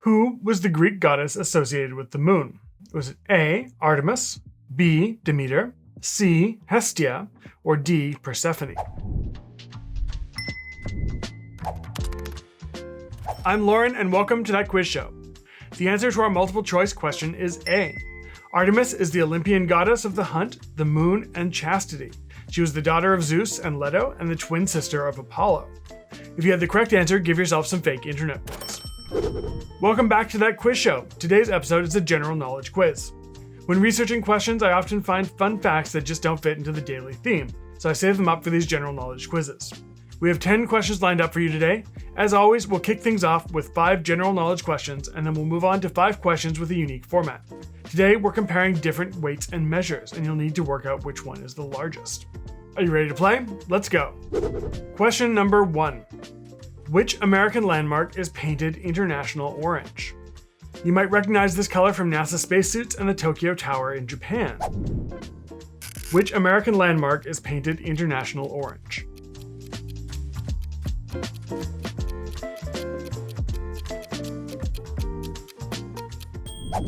Who was the Greek goddess associated with the moon? Was it A, Artemis, B, Demeter, C, Hestia, or D, Persephone? I'm Lauren, and welcome to That Quiz Show. The answer to our multiple choice question is A. Artemis is the Olympian goddess of the hunt, the moon, and chastity. She was the daughter of Zeus and Leto and the twin sister of Apollo. If you had the correct answer, give yourself some fake internet points. Welcome back to That Quiz Show. Today's episode is a general knowledge quiz. When researching questions, I often find fun facts that just don't fit into the daily theme, so I save them up for these general knowledge quizzes. We have 10 questions lined up for you today. As always, we'll kick things off with 5 general knowledge questions, and then we'll move on to 5 questions with a unique format. Today, we're comparing different weights and measures, and you'll need to work out which one is the largest. Are you ready to play? Let's go. Question number 1. Which American landmark is painted international orange? You might recognize this color from NASA spacesuits and the Tokyo Tower in Japan. Which American landmark is painted international orange?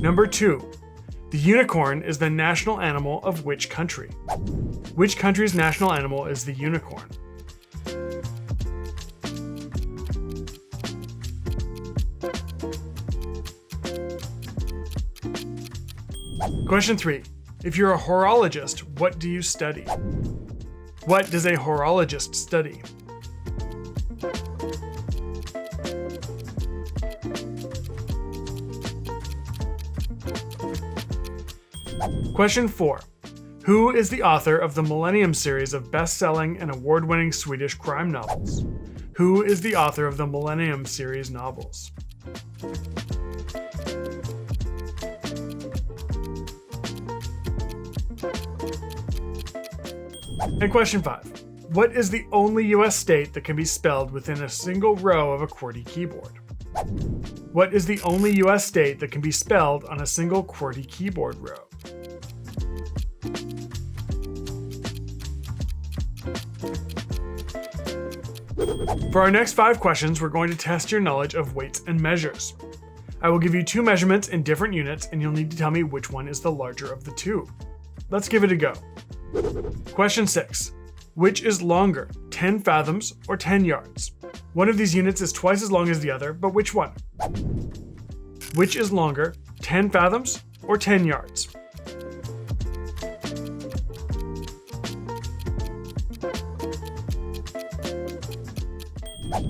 Number 2. The unicorn is the national animal of which country? Which country's national animal is the unicorn? Question 3. If you're a horologist, what do you study? What does a horologist study? Question 4. Who is the author of the Millennium series of best-selling and award-winning Swedish crime novels? Who is the author of the Millennium series novels? And question 5. What is the only US state that can be spelled within a single row of a QWERTY keyboard? What is the only US state that can be spelled on a single QWERTY keyboard row? For our next 5 questions, we're going to test your knowledge of weights and measures. I will give you 2 measurements in different units, and you'll need to tell me which one is the larger of the 2. Let's give it a go. Question 6. Which is longer, 10 fathoms or 10 yards? One of these units is twice as long as the other, but which one? Which is longer, 10 fathoms or 10 yards?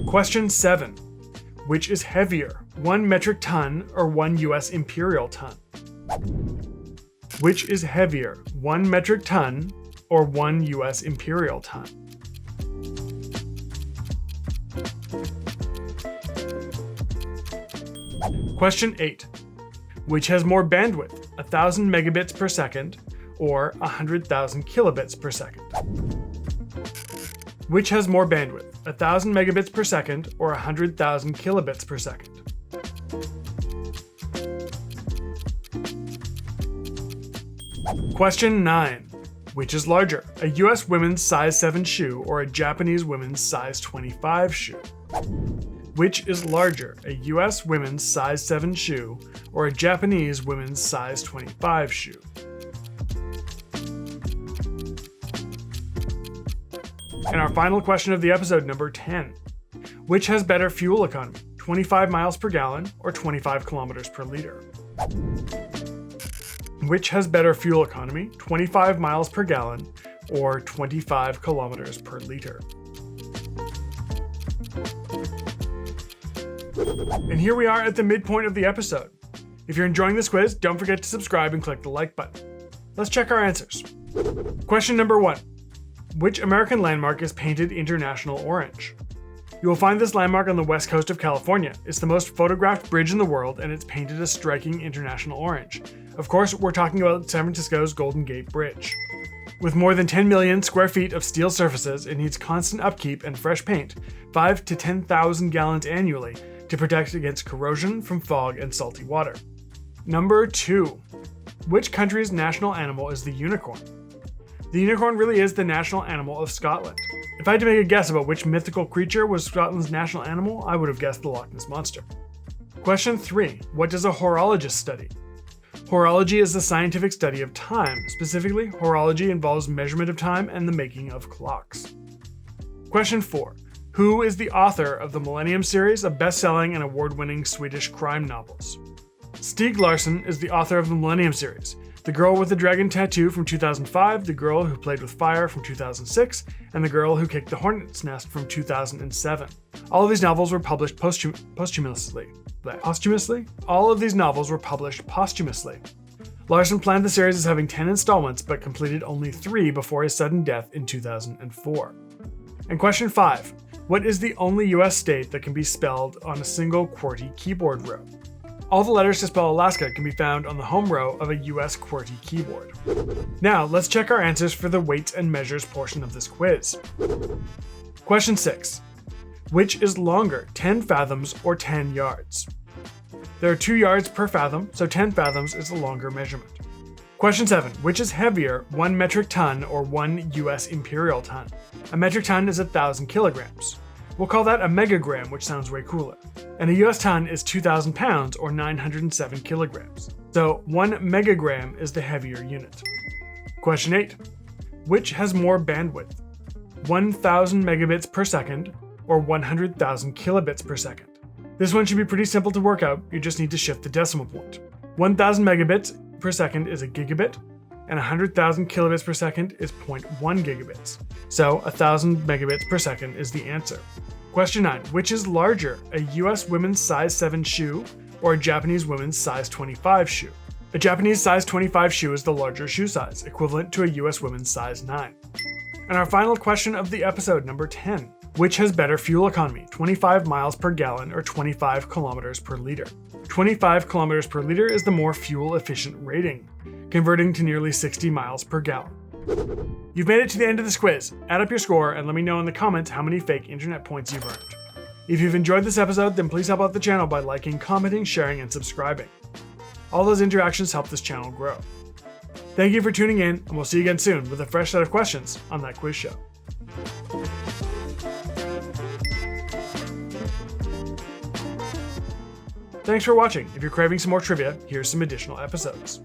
Question 7. Which is heavier, 1 metric ton or 1 US imperial ton? Which is heavier, 1 metric ton or 1 US imperial ton? Question 8. Which has more bandwidth, 1,000 megabits per second or 100,000 kilobits per second? Which has more bandwidth, 1,000 megabits per second or 100,000 kilobits per second? Question 9. Which is larger, a US women's size 7 shoe or a Japanese women's size 25 shoe? Which is larger, a US women's size 7 shoe or a Japanese women's size 25 shoe? And our final question of the episode, number 10. Which has better fuel economy, 25 miles per gallon or 25 kilometers per liter? Which has better fuel economy, 25 miles per gallon or 25 kilometers per liter? And here we are at the midpoint of the episode. If you're enjoying this quiz, don't forget to subscribe and click the like button. Let's check our answers. Question number 1. Which American landmark is painted international orange? You will find this landmark on the west coast of California. It's the most photographed bridge in the world, and it's painted a striking international orange. Of course, we're talking about San Francisco's Golden Gate Bridge. With more than 10 million square feet of steel surfaces, it needs constant upkeep and fresh paint, 5 to 10,000 gallons annually, to protect against corrosion from fog and salty water. Number 2. Which country's national animal is the unicorn? The unicorn really is the national animal of Scotland. If I had to make a guess about which mythical creature was Scotland's national animal, I would have guessed the Loch Ness Monster. Question 3. What does a horologist study? Horology is the scientific study of time. Specifically, horology involves measurement of time and the making of clocks. Question 4. Who is the author of the Millennium series of best-selling and award-winning Swedish crime novels? Stieg Larsson is the author of the Millennium series, The Girl with the Dragon Tattoo from 2005, The Girl Who Played with Fire from 2006, and The Girl Who Kicked the Hornet's Nest from 2007. All of these novels were published posthumously. All of these novels were published posthumously. Larsson planned the series as having 10 installments, but completed only 3 before his sudden death in 2004. And question 5. What is the only US state that can be spelled on a single QWERTY keyboard row? All the letters to spell Alaska can be found on the home row of a US QWERTY keyboard. Now, let's check our answers for the weights and measures portion of this quiz. Question 6. Which is longer, 10 fathoms or 10 yards? There are 2 yards per fathom, so 10 fathoms is the longer measurement. Question 7. Which is heavier, 1 metric ton or 1 US imperial ton? A metric ton is 1,000 kilograms. We'll call that a megagram, which sounds way cooler. And a US ton is 2,000 pounds or 907 kilograms. So 1 megagram is the heavier unit. Question 8. Which has more bandwidth? 1,000 megabits per second or 100,000 kilobits per second? This one should be pretty simple to work out, you just need to shift the decimal point. 1,000 megabits per second is a gigabit, and 100,000 kilobits per second is 0.1 gigabits. So 1,000 megabits per second is the answer. Question 9. Which is larger, a US women's size 7 shoe or a Japanese women's size 25 shoe? A Japanese size 25 shoe is the larger shoe size, equivalent to a US women's size 9. And our final question of the episode, number 10. Which has better fuel economy, 25 miles per gallon or 25 kilometers per liter? 25 kilometers per liter is the more fuel efficient rating, converting to nearly 60 miles per gallon. You've made it to the end of this quiz. Add up your score and let me know in the comments how many fake internet points you've earned. If you've enjoyed this episode, then please help out the channel by liking, commenting, sharing, and subscribing. All those interactions help this channel grow. Thank you for tuning in, and we'll see you again soon with a fresh set of questions on That Quiz Show. Thanks for watching. If you're craving some more trivia, here's some additional episodes.